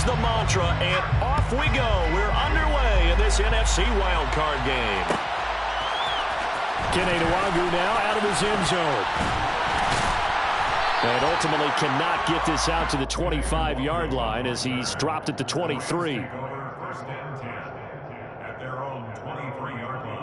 is the mantra, and off we go. We're underway in this NFC wildcard game. Kene Nwangwu now out of his end zone. And ultimately cannot get this out to the 25-yard line as he's dropped at the 23. First and 10 at their own 23-yard line.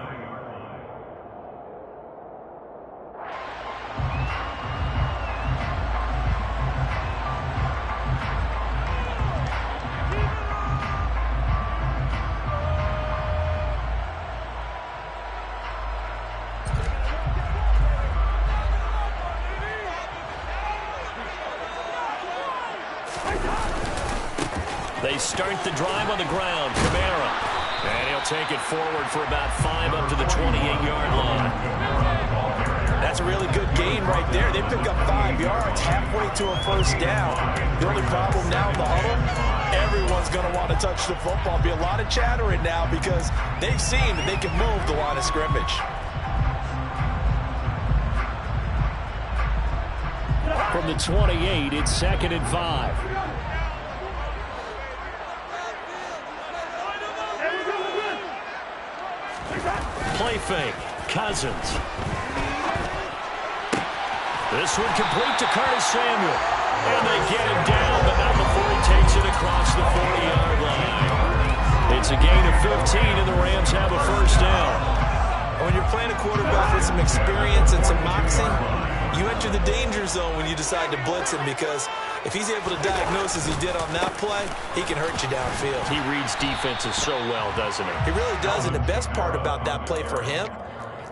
They start the drive on the ground. Kamara. And he'll take it forward for about 5 up to the 28-yard line. That's a really good gain right there. They pick up 5 yards halfway to a first down. The only problem now in the huddle, everyone's going to want to touch the football. Be a lot of chattering now because they've seen that they can move the line of scrimmage. From the 28, it's 2nd and 5. Play fake. Cousins. This one complete to Curtis Samuel. And they get him down, but not before he takes it across the 40-yard line. It's a gain of 15, and the Rams have a first down. When you're playing a quarterback with some experience and some moxie, you enter the danger zone when you decide to blitz him because if he's able to diagnose as he did on that play, he can hurt you downfield. He reads defenses so well, doesn't he? He really does, and the best part about that play for him,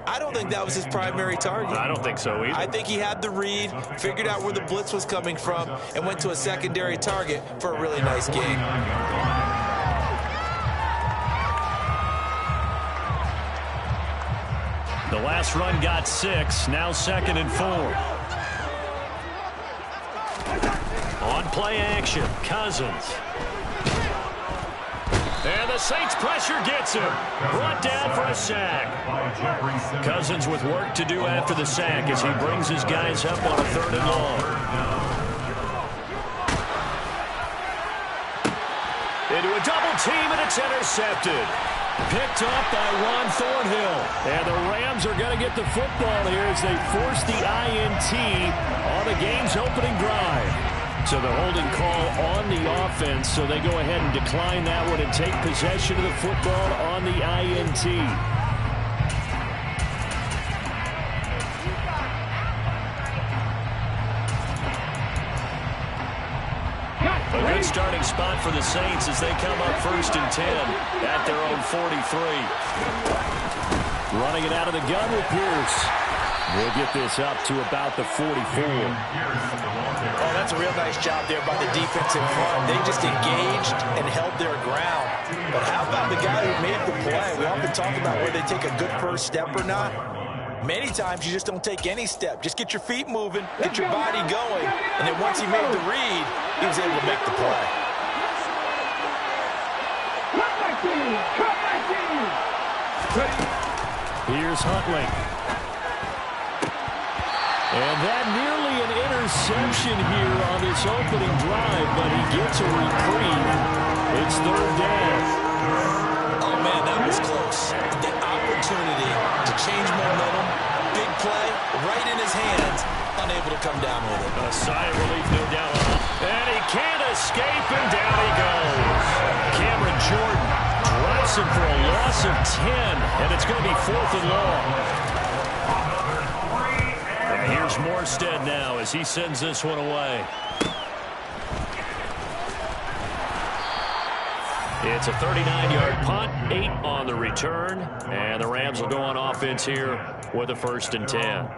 I don't think that was his primary target. I don't think so either. I think he had the read, figured out where the blitz was coming from, and went to a secondary target for a really nice game. The last run got 6, now 2nd and 4. On play action, Cousins. And the Saints pressure gets him. Brought down for a sack. Cousins with work to do after the sack as he brings his guys up on a 3rd and long. Into a double team, and it's intercepted. Picked up by Juan Thornhill. And the Rams are going to get the football here as they force the INT on the game's opening drive. So the holding call on the offense, so they go ahead and decline that one and take possession of the football on the INT. A good starting spot for the Saints as they come up 1st and 10 at their own 43. Running it out of the gun with Pierce. We'll get this up to about the 44. Oh, that's a real nice job there by the defense in front. They just engaged and held their ground. But how about the guy who made the play? We often talk about whether they take a good first step or not. Many times you just don't take any step. Just get your feet moving, get your body going, and then once he made the read, he was able to make the play. Here's Huntley. And that nearly an interception here on this opening drive, but he gets a reprieve. It's 3rd down. Oh, man, that was close. The opportunity to change momentum, big play, right in his hands, unable to come down with it. A sigh of relief, no doubt. And he can't escape, and down he goes. Cameron Jordan drops him for a loss of 10, and it's going to be 4th and long. Here's Morstead now as he sends this one away. It's a 39-yard punt, 8 on the return, and the Rams will go on offense here with a 1st and 10.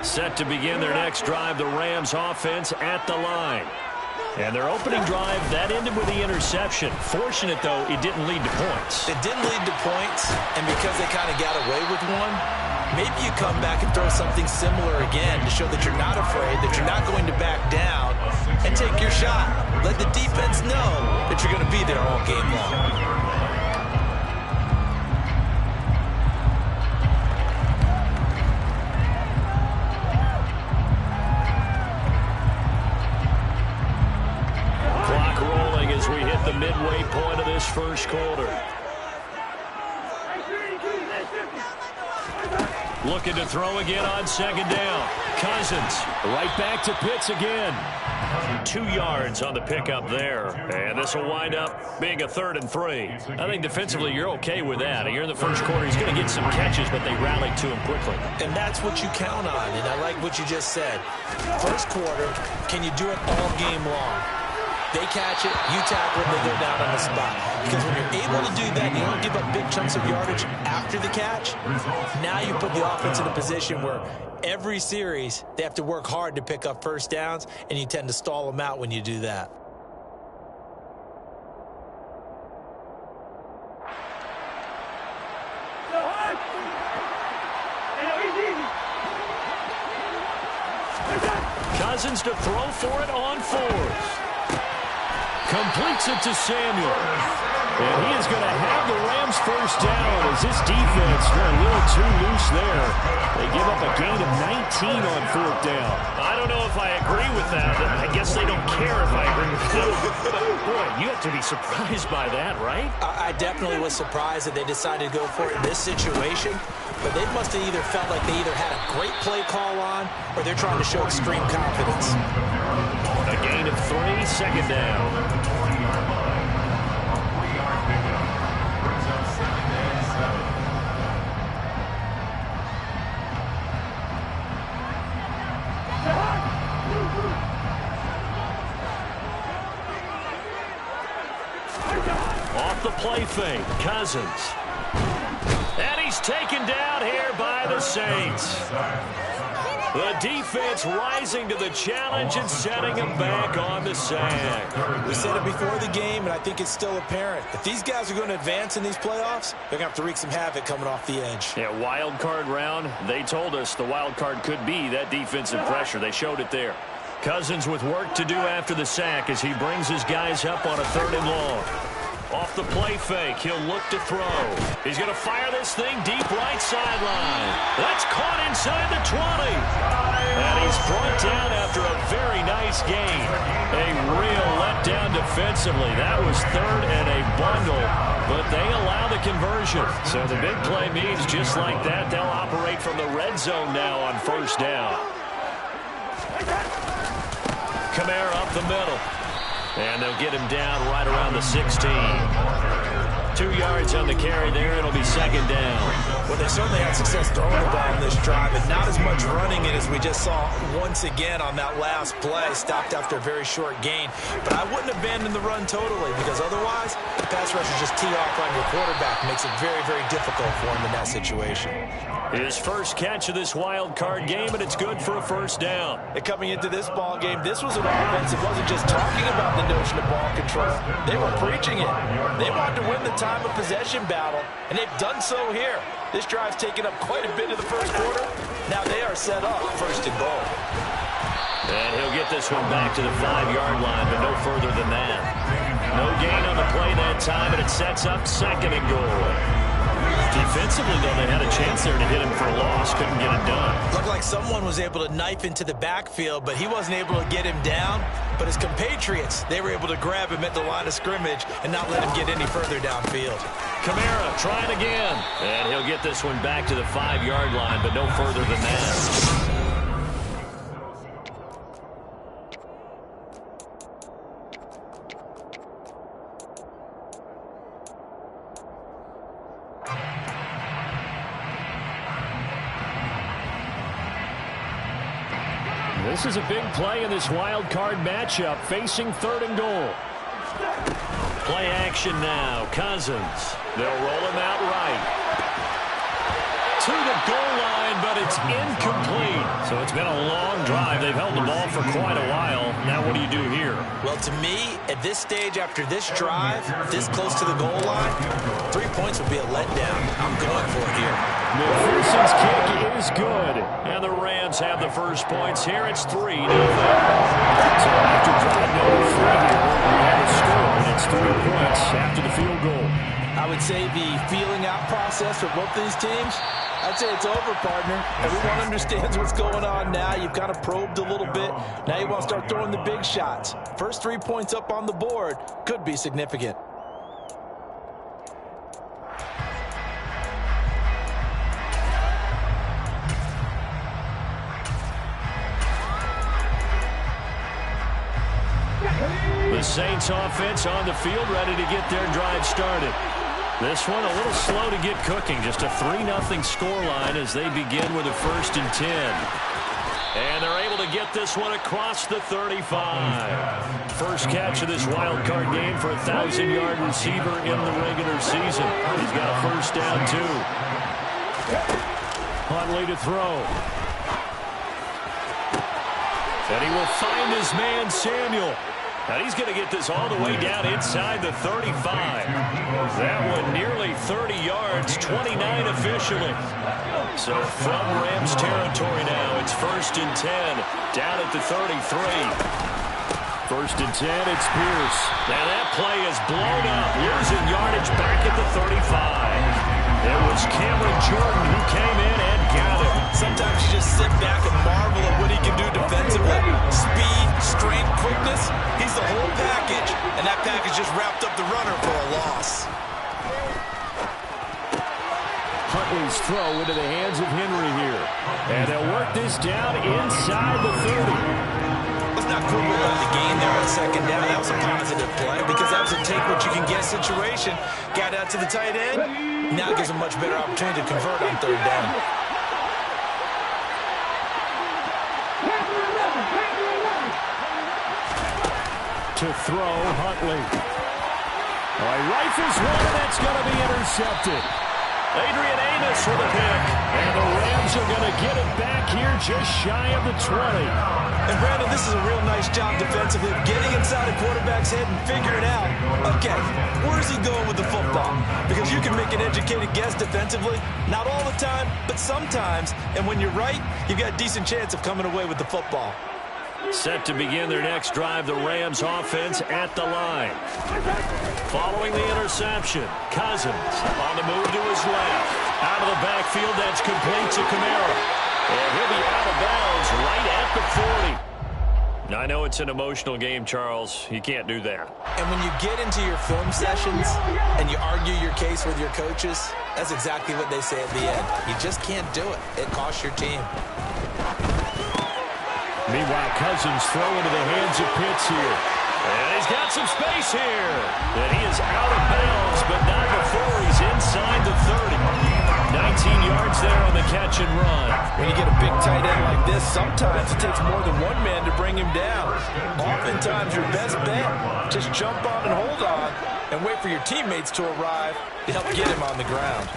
Set to begin their next drive, the Rams offense at the line. And their opening drive, that ended with the interception. Fortunate, though, it didn't lead to points. It didn't lead to points, and because they kind of got away with one, maybe you come back and throw something similar again to show that you're not afraid, that you're not going to back down, and take your shot. Let the defense know that you're going to be there all game long. As we hit the midway point of this first quarter. Looking to throw again on second down. Cousins right back to Pitts again. 2 yards on the pickup there. And this will wind up being a 3rd and 3. I think defensively you're okay with that. Here in the first quarter, he's going to get some catches, but they rallied to him quickly. And that's what you count on, and I like what you just said. First quarter, can you do it all game long? They catch it, you tackle it, they go down on the spot. Because when you're able to do that, you don't give up big chunks of yardage after the catch. Now you put the offense in a position where every series, they have to work hard to pick up first downs, and you tend to stall them out when you do that. Cousins to throw for it on 4th. Completes it to Samuel. And he is going to have the Rams first down as this defense got a little too loose there. They give up a gain of 19 on 4th down. I don't know if I agree with that. I guess they don't care if I agree with that. But, boy, you have to be surprised by that, right? I definitely was surprised that they decided to go for it in this situation. But they must have either felt like they either had a great play call on or they're trying to show extreme confidence. A gain of 3, second down. Off the play fake, Cousins. And he's taken down here by the Saints. The defense rising to the challenge and setting him back on the sack. We said it before the game, and I think it's still apparent. If these guys are going to advance in these playoffs, they're going to have to wreak some havoc coming off the edge. Yeah, wild card round. They told us the wild card could be that defensive pressure. They showed it there. Cousins with work to do after the sack as he brings his guys up on a 3rd and long. Off the play fake, he'll look to throw. He's going to fire this thing deep right sideline. That's caught inside the 20. And he's brought down after a very nice gain. A real letdown defensively. That was 3rd and a bundle, but they allow the conversion. So the big play means just like that, they'll operate from the red zone now on first down. Kamara up the middle. And they'll get him down right around the 16. 2 yards on the carry there. It'll be second down. Well, they certainly had success throwing the ball in this drive, and not as much running it as we just saw once again on that last play. Stopped after a very short gain. But I wouldn't abandon the run totally, because otherwise, the pass rushers just tee off on your quarterback. Makes it very, very difficult for him in that situation. His first catch of this wild card game, and it's good for a first down. And coming into this ball game, this was an offense that wasn't just talking about the notion of ball control. They were preaching it. They wanted to win the time of possession battle, and they've done so here. This drive's taken up quite a bit of the first quarter. Now they are set up 1st and goal. And he'll get this one back to the 5-yard line, but no further than that. No gain on the play that time, and it sets up 2nd and goal. Defensively, though, they had a chance there to hit him for a loss. Couldn't get it done. Looked like someone was able to knife into the backfield, but he wasn't able to get him down. But his compatriots, they were able to grab him at the line of scrimmage and not let him get any further downfield. Kamara trying again. And he'll get this one back to the 5-yard line, but no further than that. This is a big play in this wild card matchup, facing 3rd and goal. Play action now. Cousins. They'll roll him out right. To the goal line, but it's incomplete. So it's been a long drive. They've held the ball for quite a while. Now what do you do here? Well, to me, at this stage after this drive, this close to the goal line, 3 points would be a letdown. I'm going for it here. McPherson's kick is good. And the Rams have the first points here. It's 3-0. So after drive number 3 here, I would say the feeling out process for both these teams, I'd say it's over, partner. Everyone understands what's going on now. You've kind of probed a little bit. Now you want to start throwing the big shots. First 3 points up on the board could be significant. The Saints offense on the field, ready to get their drive started. This one a little slow to get cooking. Just a 3-0 scoreline as they begin with a 1st and 10. And they're able to get this one across the 35. First catch of this wild card game for a 1,000-yard receiver in the regular season. He's got a 1st down, too. Huntley to throw. And he will find his man, Samuel. And he's going to get this all the way down inside the 35. That one nearly 30 yards, 29 officially. So from Rams territory now, it's 1st and 10, down at the 33. 1st and 10, it's Pierce. Now that play is blown up, losing yardage back at the 35. It was Cameron Jordan who came in and got it. Sometimes you just sit back and marvel at what he can do defensively. Speed, strength, quickness. He's the whole package. And that package just wrapped up the runner for a loss. Huntley's throw into the hands of Henry here. And they'll work this down inside the 30. Let's not quibble on the game there on 2nd down. That was a positive play because that was a take-what-you-can-get situation. Got out to the tight end. Now gives him a much better opportunity to convert on 3rd down. To throw, Huntley. Oh, he rifles one, and that's going to be intercepted. Adrian Amos with a pick. And the Rams are going to get it back here just shy of the 20. And Brandon, this is a real nice job defensively of getting inside a quarterback's head and figuring out, okay, where's he going with the football? Because you can make an educated guess defensively, not all the time, but sometimes. And when you're right, you've got a decent chance of coming away with the football. Set to begin their next drive, the Rams offense at the line. Following the interception, Cousins on the move to his left. Out of the backfield, that's complete to Kamara. And he'll be out of bounds right at the 40. I know it's an emotional game, Charles. You can't do that. And when you get into your film sessions and you argue your case with your coaches, that's exactly what they say at the end. You just can't do it. It costs your team. Meanwhile, Cousins throw into the hands of Pitts here. And he's got some space here. And he is out of bounds, but not before he's inside the 30. 19 yards there on the catch and run. When you get a big tight end like this, sometimes it takes more than one man to bring him down. Oftentimes, your best bet, just jump on and hold on and wait for your teammates to arrive to help get him on the ground.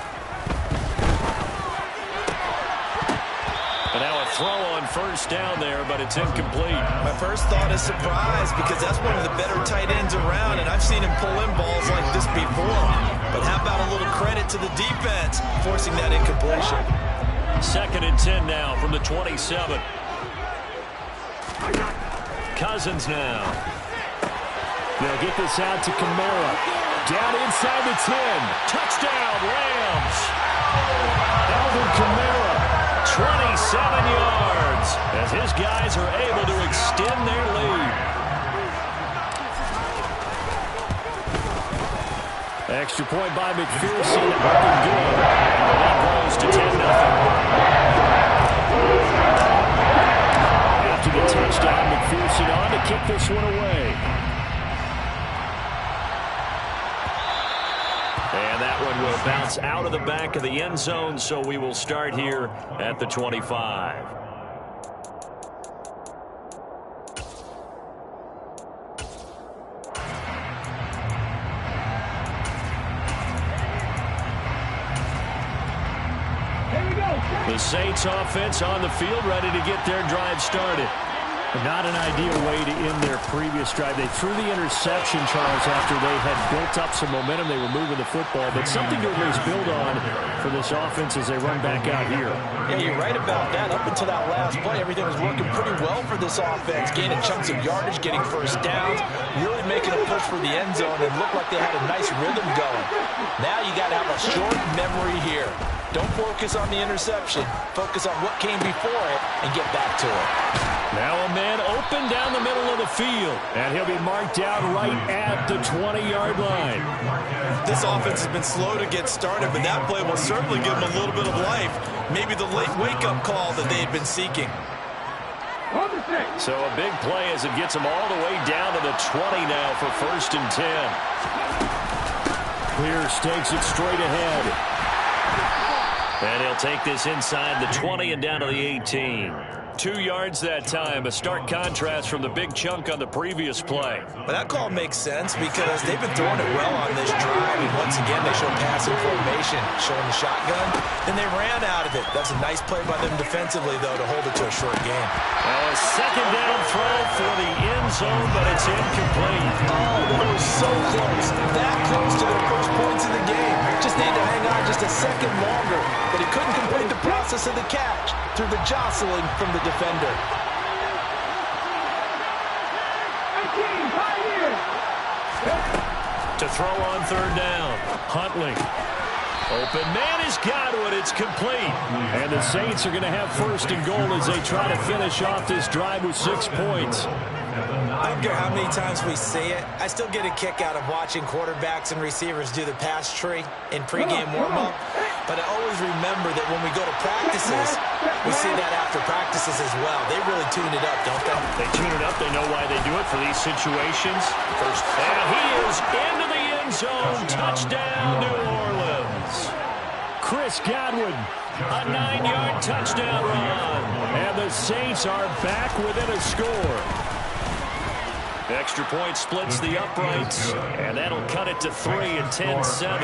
And now a throw on 1st down there, but it's incomplete. My first thought is surprise because that's one of the better tight ends around, and I've seen him pull in balls like this before. But how about a little credit to the defense forcing that incompletion? 2nd and 10 now from the 27. Cousins now. They'll get this out to Kamara. Down inside the 10. Touchdown, Rams. Alvin Kamara. 27 yards as his guys are able to extend their lead. Extra point by McPherson. Looking good. And that grows to 10-0. After the touchdown, McPherson on to kick this one away. And that one will bounce out of the back of the end zone, so we will start here at the 25. The Saints offense on the field, ready to get their drive started. Not an ideal way to end their previous drive. They threw the interception, Charles, after they had built up some momentum. They were moving the football, but something to at least build on for this offense as they run back out here. Yeah, you're right about that. Up until that last play, everything was working pretty well for this offense, gaining chunks of yardage, getting 1st downs, really making a push for the end zone and looked like they had a nice rhythm going. Now you got to have a short memory here. Don't focus on the interception. Focus on what came before it and get back to it. Now a man open down the middle of the field, and he'll be marked down right at the 20-yard line. This offense has been slow to get started, but that play will certainly give them a little bit of life. Maybe the late wake-up call that they had been seeking. So a big play as it gets them all the way down to the 20 now for 1st and 10. Pierce takes it straight ahead. And he'll take this inside the 20 and down to the 18. 2 yards that time, a stark contrast from the big chunk on the previous play. But that call makes sense because they've been throwing it well on this drive, and once again they show passing formation, showing the shotgun, then they ran out of it. That's a nice play by them defensively, though, to hold it to a short game. Now a 2nd down throw for the end zone, but it's incomplete. Oh, that was so close. That close to their first points in the game. Just need to hang on just a second longer, but he couldn't complete the process of the catch through the jostling from the defender. To throw on 3rd down, Huntley. Open man is Godwin. It's complete. And the Saints are going to have 1st and goal as they try to finish off this drive with 6 points. I don't care how many times we say it, I still get a kick out of watching quarterbacks and receivers do the pass tree in pregame warm-up. But I always remember that when we go to practices, we see that after practices as well. They really tune it up, don't they? They tune it up. They know why they do it for these situations. First, and he is into the end zone. Touchdown, New Orleans. Chris Godwin, a 9-yard touchdown run. And the Saints are back within a score. Extra point splits the uprights, and that'll cut it to 3 and 10-7.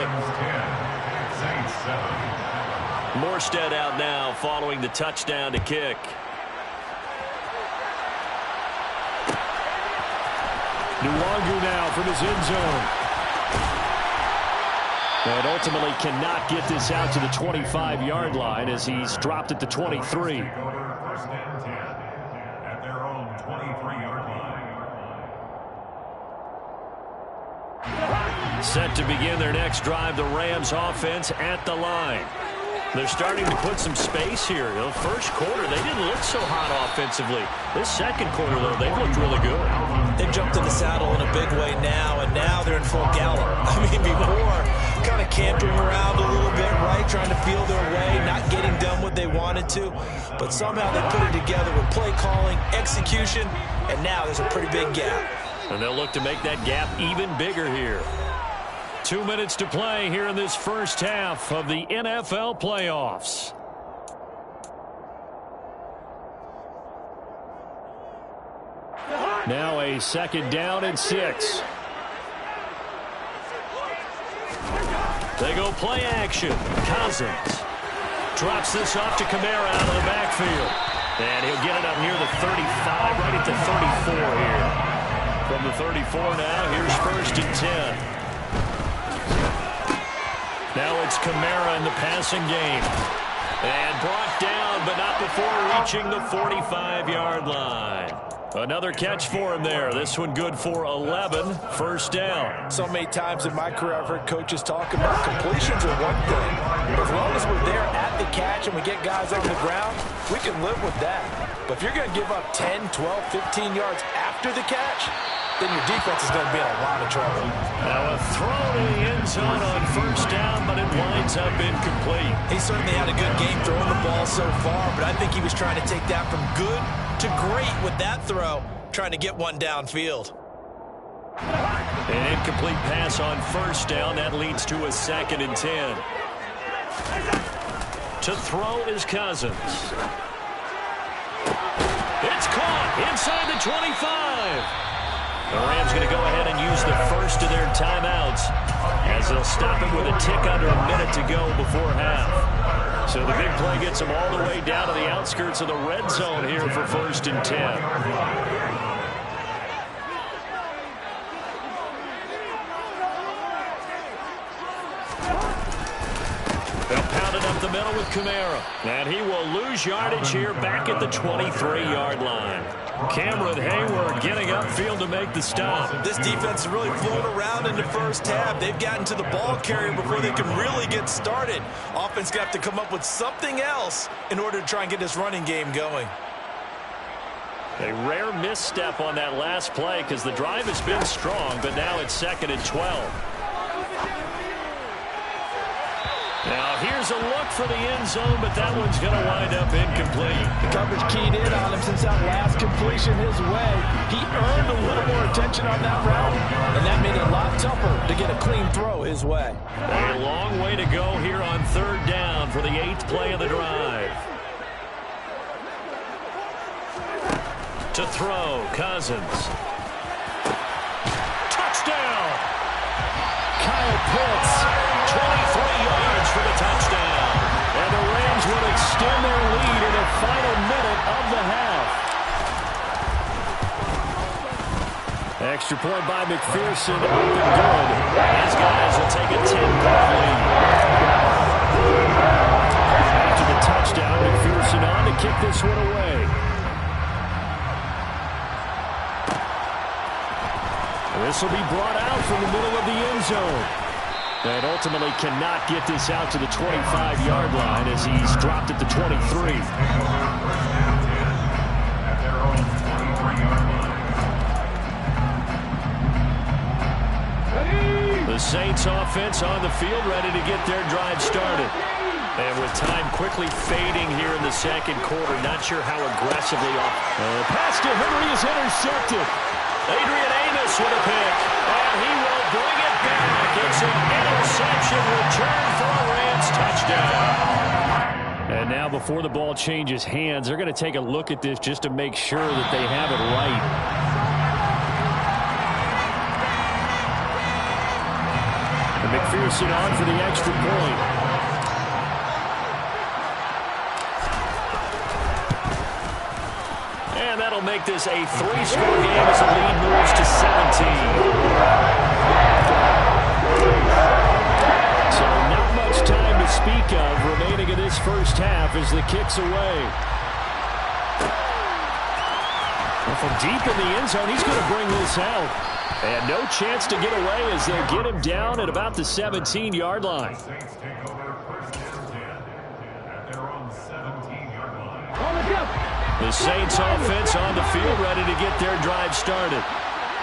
Morstead out now following the touchdown to kick. Nwangu now from his end zone. And ultimately cannot get this out to the 25-yard line as he's dropped at the 23. Set to begin their next drive, the Rams offense at the line. They're starting to put some space here. The first quarter, they didn't look so hot offensively. This second quarter, though, they've looked really good. They've jumped in the saddle in a big way now, and now they're in full gallop. I mean, before, kind of cantering around a little bit, right, trying to feel their way, not getting done what they wanted to. But somehow they put it together with play calling, execution, and now there's a pretty big gap. And they'll look to make that gap even bigger here. 2 minutes to play here in this first half of the NFL playoffs. Now a 2nd down and 6. They go play action. Cousins drops this off to Kamara out of the backfield. And he'll get it up near the 35, right at the 34 here. From the 34 now, here's 1st and 10. Now it's Kamara in the passing game. And brought down, but not before reaching the 45-yard line. Another catch for him there. This one good for 11. 1st down. So many times in my career I've heard coaches talk about completions are one thing. As long as we're there at the catch and we get guys on the ground, we can live with that. But if you're going to give up 10, 12, 15 yards after the catch, then your defense is going to be in a lot of trouble. Now a throw to the end zone on 1st down, but it winds up incomplete. He certainly had a good game throwing the ball so far, but I think he was trying to take that from good to great with that throw, trying to get one downfield. An incomplete pass on 1st down. That leads to a 2nd and 10. To throw is Cousins. It's caught inside the 25. The Rams going to go ahead and use the first of their timeouts as they'll stop it with a tick under a minute to go before half. So the big play gets them all the way down to the outskirts of the red zone here for 1st and 10. They'll pound it up the middle with Kamara. And he will lose yardage here back at the 23-yard line. Cameron Hayward getting upfield to make the stop. This defense is really flown around in the first half. They've gotten to the ball carrier before they can really get started. Offense got to come up with something else in order to try and get this running game going. A rare misstep on that last play because the drive has been strong, but now it's 2nd and 12. Now here's a look for the end zone, but that one's going to wind up incomplete. The coverage keyed in on him since that last completion his way. He earned a little more attention on that route, and that made it a lot tougher to get a clean throw his way. A long way to go here on 3rd down for the 8th play of the drive. To throw, Cousins. Touchdown! Kyle Pitts, 23 yards for the touchdown. And the Rams will extend their lead in the final minute of the half. Extra point by McPherson, up and good. These guys will take a 10-point lead. After the touchdown, McPherson on to kick this one away. This will be brought out from the middle of the end zone. And ultimately cannot get this out to the 25-yard line as he's dropped at the 23. The Saints offense on the field ready to get their drive started. And with time quickly fading here in the 2nd quarter, not sure how aggressively off. Pass to Henry is intercepted. Adrian Amos with a pick, and he will bring it back. It's an interception return for a Rams touchdown. And now before the ball changes hands, they're going to take a look at this just to make sure that they have it right. And McPherson on for the extra point. And that'll make this a 3-score game as the lead moves to 17. So not much time to speak of remaining in this first half as the kick's away. Well, from deep in the end zone, he's going to bring this out. And no chance to get away as they'll get him down at about the 17-yard line. The Saints offense on the field ready to get their drive started.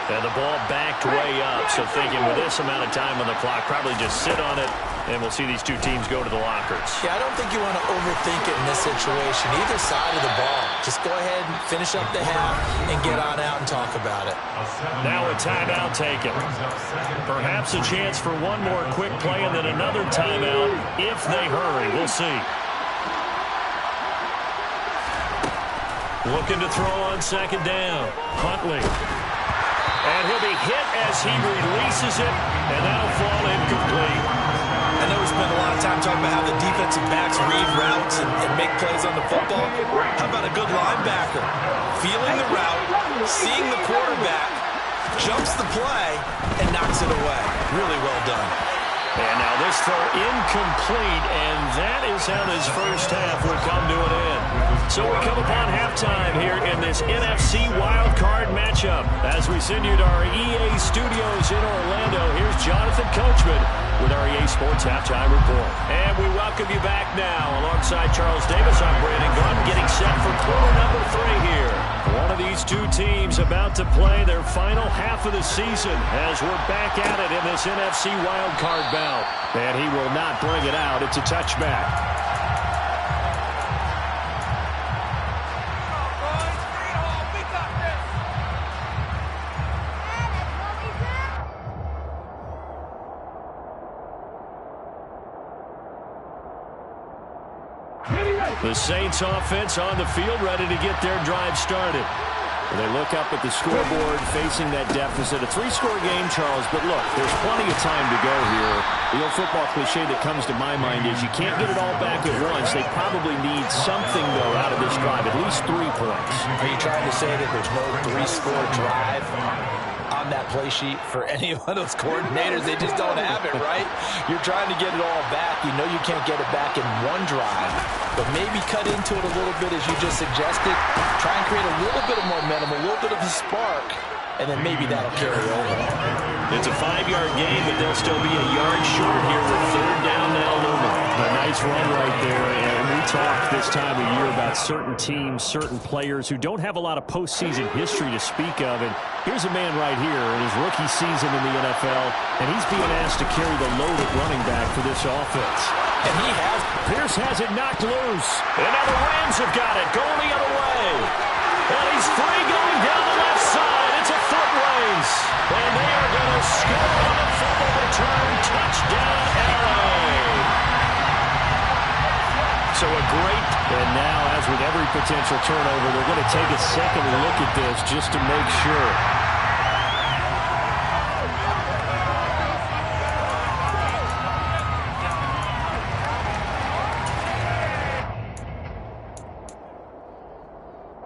And the ball backed way up, so thinking with this amount of time on the clock, probably just sit on it, and we'll see these two teams go to the lockers. Yeah, I don't think you want to overthink it in this situation, either side of the ball. Just go ahead and finish up the half and get on out and talk about it. Now a timeout taken. Perhaps a chance for one more quick play and then another timeout if they hurry. We'll see. Looking to throw on 2nd down. Huntley. And he'll be hit as he releases it, and that'll fall incomplete. I know we spent a lot of time talking about how the defensive backs read routes and make plays on the football. How about a good linebacker? Feeling the route, seeing the quarterback, jumps the play, and knocks it away. Really well done. And now this throw incomplete, and that is how this first half will come to an end. So we come upon halftime here in this NFC wildcard matchup. As we send you to our EA studios in Orlando, here's Jonathan Coachman with our EA Sports Halftime Report. And we welcome you back now. Alongside Charles Davis, I'm Brandon Gunn, getting set for quarter number 3 here. One of these two teams about to play their final half of the season as we're back at it in this NFC wildcard bout. And he will not bring it out. It's a touchback. The Saints offense on the field ready to get their drive started. They look up at the scoreboard facing that deficit. A 3-score game, Charles, but look, there's plenty of time to go here. The old football cliche that comes to my mind is you can't get it all back at once. They probably need something, though, out of this drive, at least 3 points. Are you trying to say that there's no 3-score drive? on that play sheet for any one of those coordinators. They just don't have it, right? You're trying to get it all back. You know you can't get it back in one drive, but maybe cut into it a little bit as you just suggested. Try and create a little bit of momentum, a little bit of a spark, and then maybe that'll carry over. It's a 5-yard gain, but they'll still be a yard short here with 3rd down now looming. A nice run right there, and we talked this time of year about certain teams, certain players who don't have a lot of postseason history to speak of, and here's a man right here in his rookie season in the NFL, and he's being asked to carry the load at running back for this offense. And he has. Pierce has it knocked loose, and now the Rams have got it, going the other way. And he's free going down the left side. It's a foot race. And they are going to score on a fumble return. Touchdown, LA. So a great, and now as with every potential turnover, they're going to take a second look at this just to make sure.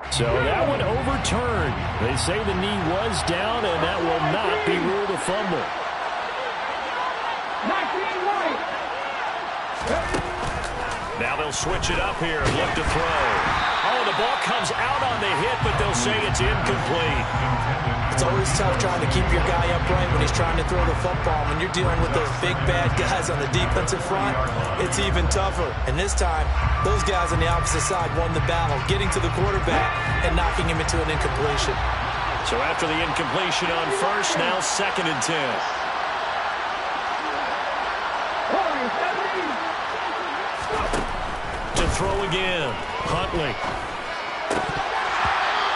So that one overturned. They say the knee was down, and that will not be ruled a fumble. Now they'll switch it up here and look to throw. Oh, the ball comes out on the hit, but they'll say it's incomplete. It's always tough trying to keep your guy upright when he's trying to throw the football. When you're dealing with those big, bad guys on the defensive front, it's even tougher. And this time, those guys on the opposite side won the battle, getting to the quarterback and knocking him into an incompletion. So after the incompletion on first, now 2nd and 10. To throw again, Huntley.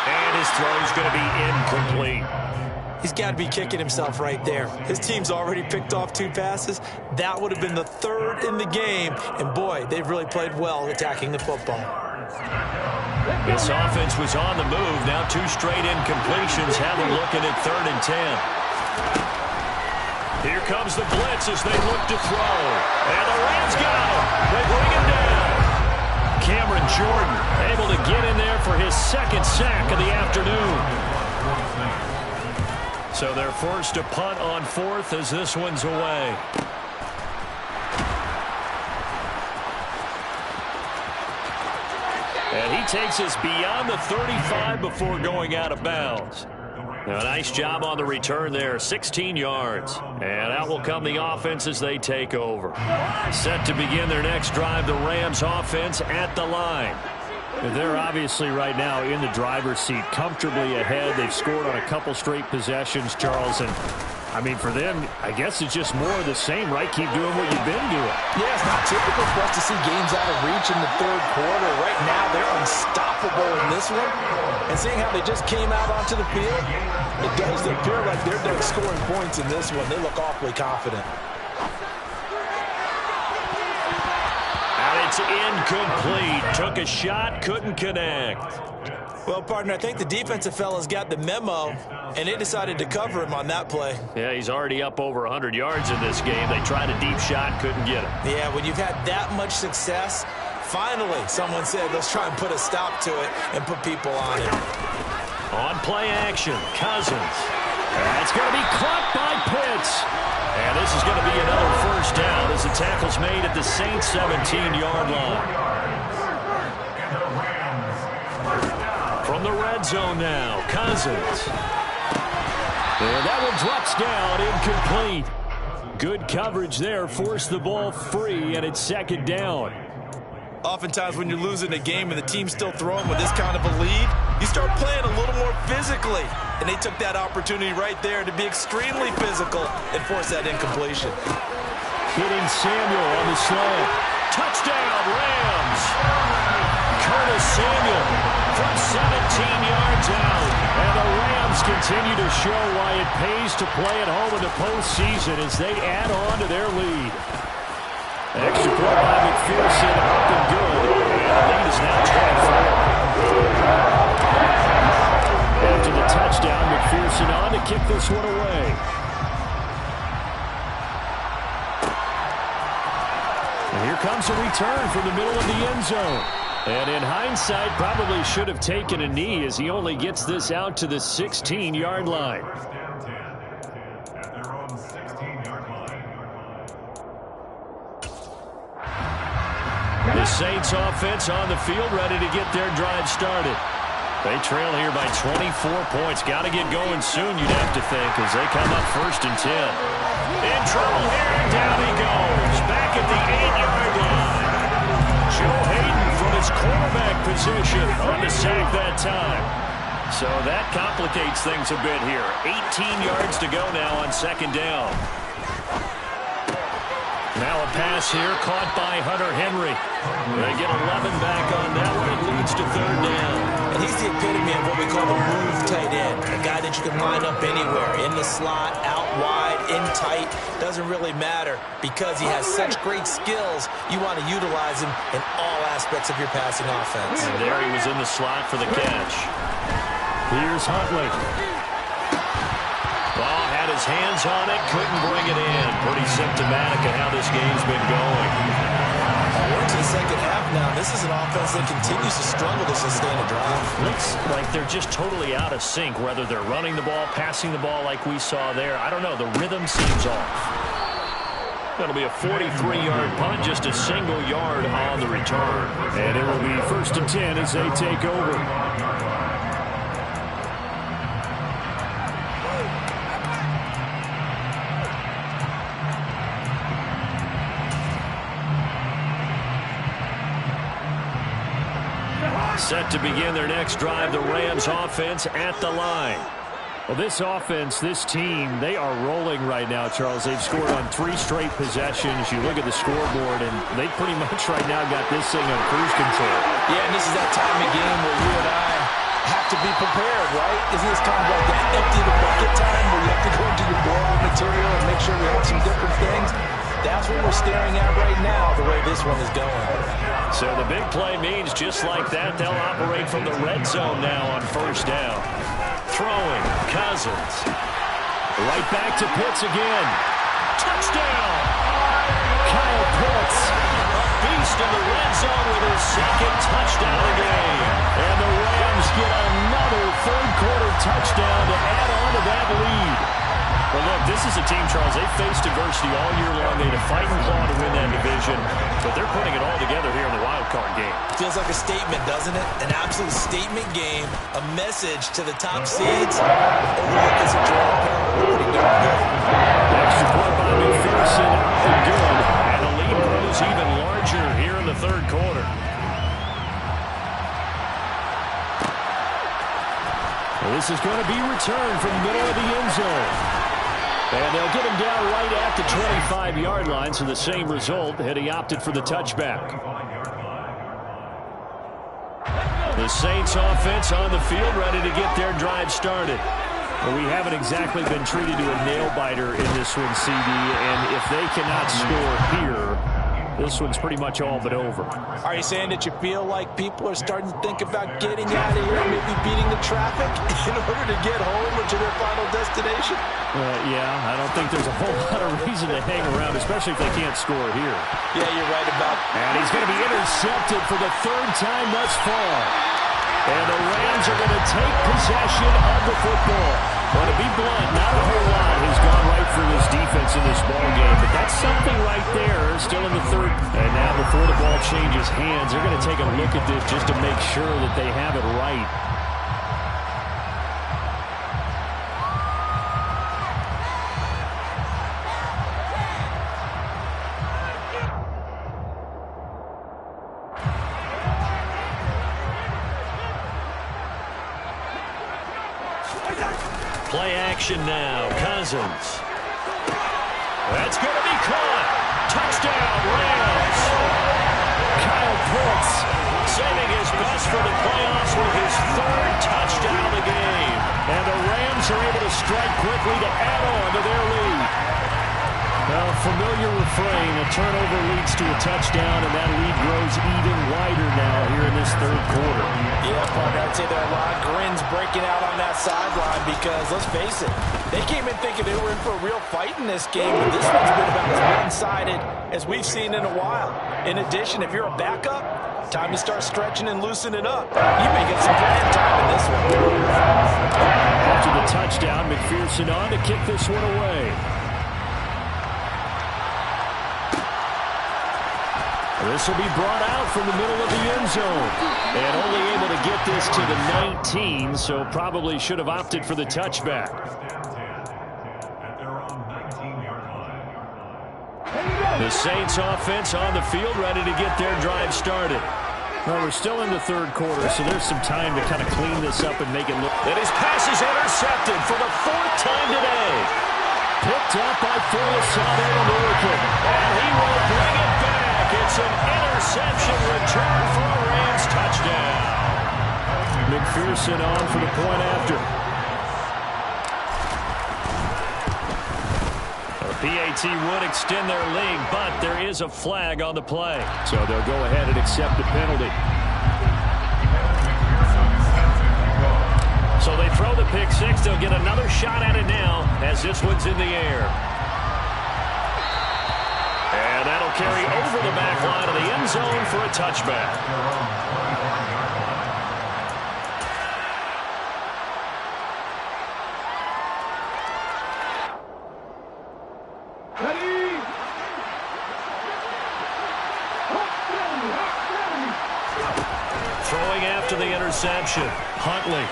And his throw's going to be incomplete. He's got to be kicking himself right there. His team's already picked off 2 passes. That would have been the 3rd in the game. And, boy, they've really played well attacking the football. This offense was on the move. Now 2 straight incompletions have them looking at 3rd and 10. Here comes the blitz as they look to throw. And the Rams got him. They bring him down. Cameron Jordan able to get in there for his 2nd sack of the afternoon. So they're forced to punt on 4th as this one's away. And he takes us beyond the 35 before going out of bounds. Now, a nice job on the return there, 16 yards. And out will come the offense as they take over. Set to begin their next drive, the Rams offense at the line. They're obviously right now in the driver's seat, comfortably ahead. They've scored on a couple straight possessions, Charles. And, I mean, for them, I guess it's just more of the same, right? Keep doing what you've been doing. Yeah, it's not typical for us to see games out of reach in the 3rd quarter. Right now, they're unstoppable in this one. And seeing how they just came out onto the field, it does appear like they're done scoring points in this one. They look awfully confident. And it's incomplete. Took a shot, couldn't connect. Well, partner, I think the defensive fellas got the memo, and they decided to cover him on that play. Yeah, he's already up over 100 yards in this game. They tried a deep shot, couldn't get it. Yeah, when you've had that much success, finally someone said, let's try and put a stop to it and put people on it. On play action, Cousins. That's going to be caught by Pitts. And this is going to be another 1st down as the tackle's made at the Saints' 17-yard line. From the red zone now, Cousins. And that one drops down, incomplete. Good coverage there, forced the ball free, and it's 2nd down. Oftentimes when you're losing a game and the team's still throwing with this kind of a lead, you start playing a little more physically. And they took that opportunity right there to be extremely physical and force that incompletion. Hitting Samuel on the slant. Touchdown, Rams. Curtis Samuel from 17 yards out. And the Rams continue to show why it pays to play at home in the postseason as they add on to their lead. Extra point by McPherson, up and good. And the lead is now 24. After the touchdown, McPherson on to kick this one away. And here comes a return from the middle of the end zone. And in hindsight, probably should have taken a knee as he only gets this out to the 16-yard line. The Saints offense on the field, ready to get their drive started. They trail here by 24 points. Got to get going soon, you'd have to think, as they come up 1st and 10. In trouble here, and down he goes. Back at the 8-yard line. Joe Hayden from his quarterback position on the sack that time. So that complicates things a bit here. 18 yards to go now on 2nd down. Now a pass here, caught by Hunter Henry. They get 11 back on that one. It leads to 3rd down. And he's the epitome of what we call the move tight end. A guy that you can line up anywhere. In the slot, out wide, in tight. Doesn't really matter. Because he has such great skills, you want to utilize him in all aspects of your passing offense. And there he was in the slot for the catch. Here's Huntley. Ball had his hands on it, couldn't bring it in. Pretty symptomatic of how this game's been going. We're into the 2nd half now. This is an offense that continues to struggle to sustain a drive. Looks like they're just totally out of sync, whether they're running the ball, passing the ball like we saw there. I don't know. The rhythm seems off. That'll be a 43-yard punt, just a single yard on the return. And it will be 1st and 10 as they take over. Set to begin their next drive, the Rams offense at the line. Well, this offense, this team, they are rolling right now, Charles. They've scored on 3 straight possessions. You look at the scoreboard, and they pretty much right now got this thing on cruise control. Yeah, and this is that time of game where you and I have to be prepared, right? Isn't this kind of like that empty the bucket time where you have to go into your blowout material and make sure we have some different things? That's what we're staring at right now, the way this one is going. So the big play means just like that, they'll operate from the red zone now on 1st down. Throwing, Cousins. Right back to Pitts again. Touchdown! Kyle Pitts, a beast in the red zone with his 2nd touchdown of the game. And the Rams get another 3rd-quarter touchdown to add on to that lead. But look, this is a team, Charles, they've faced adversity all year long. They had to fight and claw to win that division, but they're putting it all together here in the wild card game. Feels like a statement, doesn't it? An absolute statement game, a message to the top seeds. Overall, it's a draw. Pretty darn good. Extra point by McPherson, and good. And the lead grows even larger here in the 3rd quarter. Well, this is going to be returned from the middle of the end zone. And they'll get him down right at the 25-yard line, so the same result had he opted for the touchback. The Saints offense on the field, ready to get their drive started. Well, we haven't exactly been treated to a nail-biter in this one, CD, and if they cannot score here, this one's pretty much all but over. Are you saying that you feel like people are starting to think about getting out of here, maybe beating the traffic in order to get home or to their final destination? Yeah, I don't think there's a whole lot of reason to hang around, especially if they can't score here. Yeah, you're right about that. And he's going to be intercepted for the 3rd time thus far. And the Rams are going to take possession of the football. Well, to be blunt, not a whole lot has gone right for this defense in this ballgame, but that's something right there, still in the 3rd. And now before the ball changes hands, they're going to take a look at this just to make sure that they have it right. Play action now. Cousins. That's going to be caught. Touchdown, Rams. Kyle Pitts saving his best for the playoffs with his 3rd touchdown of the game. And the Rams are able to strike quickly to add on to their lead. Well, familiar refrain. A turnover leads to a touchdown, and that lead grows even wider now here in this 3rd quarter. Yeah, partner, I'd say there are a lot of grins breaking out on that sideline because, let's face it, they came in thinking they were in for a real fight in this game, but this one's been about as one-sided as we've seen in a while. In addition, if you're a backup, time to start stretching and loosening up. You may get some playing time in this one. After the touchdown, McPherson on to kick this one away. This will be brought out from the middle of the end zone. And only able to get this to the 19, so probably should have opted for the touchback. The Saints offense on the field, ready to get their drive started. Well, we're still in the third quarter, so there's some time to kind of clean this up and make it look. And his pass is intercepted for the 4th time today. Picked up by Fulton American. And he will bring it back. It's an interception return for a Rams touchdown. McPherson on for the point after. PAT would extend their lead, but there is a flag on the play. So they'll go ahead and accept the penalty. So they throw the pick six. They'll get another shot at it now as this one's in the air. And that'll carry over the back line of the end zone for a touchback. Throwing after the interception, Huntley.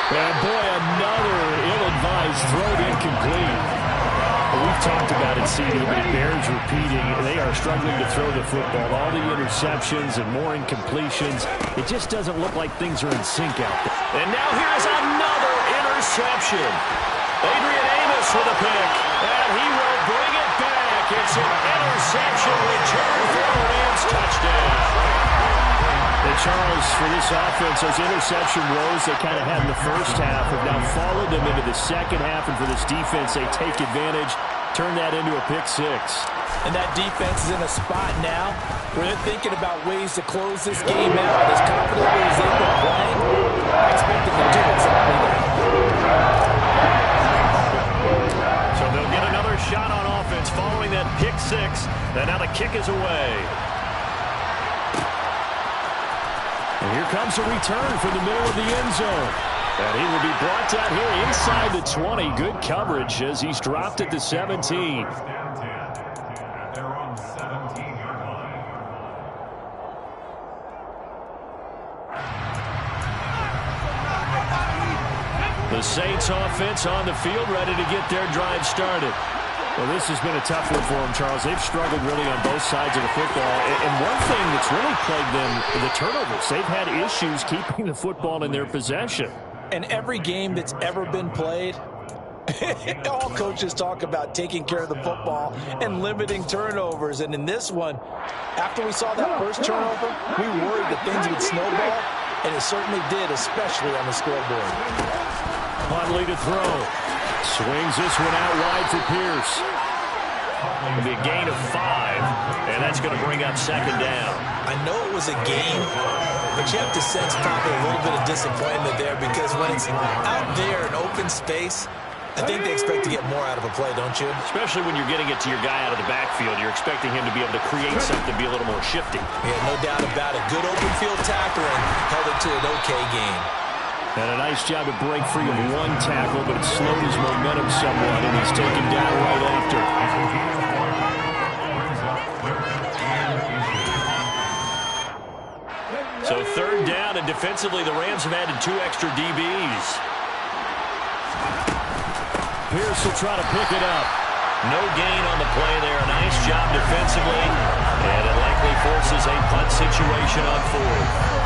And boy, another ill-advised throw incomplete. We've talked about it, CD, but it bears repeating. They are struggling to throw the football. All the interceptions and more incompletions. It just doesn't look like things are in sync out there. And now here's another interception. Adrian Amos with a pick. And he will bring it back. It's an interception return for a Rams touchdown. And Charles, for this offense, those interception woes they kind of had in the first half have now followed them into the second half. And for this defense, they take advantage, turn that into a pick six. And that defense is in a spot now where they're thinking about ways to close this game out. As confidently as they've been playing, I expect them to do exactly that. So they'll get another shot on offense following that pick six. And now the kick is away. And here comes a return from the middle of the end zone. And he will be brought down here inside the 20. Good coverage as he's dropped at the 17. The Saints offense on the field, ready to get their drive started. Well, this has been a tough one for them, Charles. They've struggled really on both sides of the football. And one thing that's really plagued them, the turnovers. They've had issues keeping the football in their possession. And every game that's ever been played, all coaches talk about taking care of the football and limiting turnovers. And in this one, after we saw that first turnover, we worried that things would snowball, and it certainly did, especially on the scoreboard. Huntley to throw. Swings this one out wide for Pierce. It'll be a gain of 5, and that's going to bring up second down. I know it was a game, but you have to sense probably a little bit of disappointment there because when it's out there in open space, I think they expect to get more out of a play, don't you? Especially when you're getting it to your guy out of the backfield. You're expecting him to be able to create something, be a little more shifty. Yeah, no doubt about it. Good open field tackling held it to an okay game. And a nice job to break free of one tackle, but it slowed his momentum somewhat, and he's taken down right after. So third down, and defensively, the Rams have added 2 extra DBs. Pierce will try to pick it up. No gain on the play there. A nice job defensively, and it likely forces a punt situation on 4th.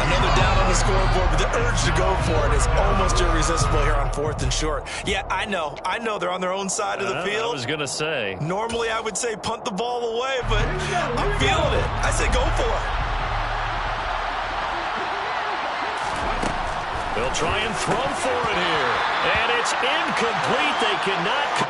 Another down on the scoreboard, but the urge to go for it is almost irresistible here on 4th and short. Yeah, I know they're on their own side of the field. I was going to say. Normally I would say punt the ball away, but I'm feeling it. I say go for it. They'll try and throw for it here. And it's incomplete. They cannot